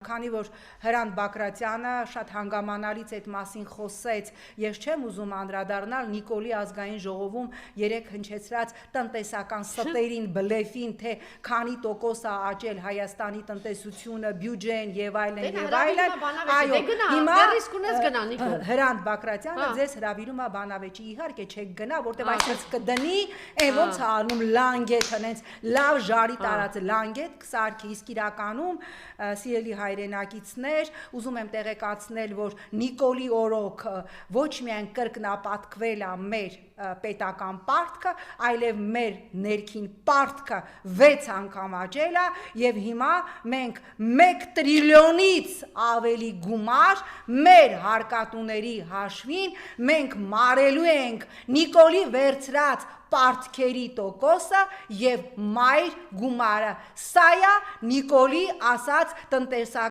Քանի որ Հրանտ Բակրատյանը շատ հանգամանալից այդ մասին խոսեց, ես չեմ ուզում անդրադառնալ Նիկոլի ազգային ժողովում երեք հնչեցրած տնտեսական ստերին, բլեֆին, թե քանի տոկոս է աճել Հայաստանի տնտեսությունը, բյուջեն եւ այլն եւ այլն։ Այո, հիմա Հրանտ Բակրատյանը ձեզ հրավիրում է բանավեճի, իհարկե չեք գնա, որտեղ այսպես կդնի, այն ոնց է անում լանգետ, հենց լավ ժարի տարած լանգետ կսարքի, իսկ իրականում սիրելի հայրենակիցներ, ուզում եմ տեղեկացնել, որ Նիկոլի օրոքը ոչ միայն կրկնապատկվել է մեր պետական պարտքը, այլև մեր ներքին պարտքը 6 անգամ աճել է եւ հիմա մենք 1 տրիլիոնից ավելի գումար մեր հարկատուների հաշվին մենք մարելու ենք Նիկոլի վերցրած պարտքերի տոկոսը եւ մայր գումարը։ Սա է Նիկոլի ասած տնտեսական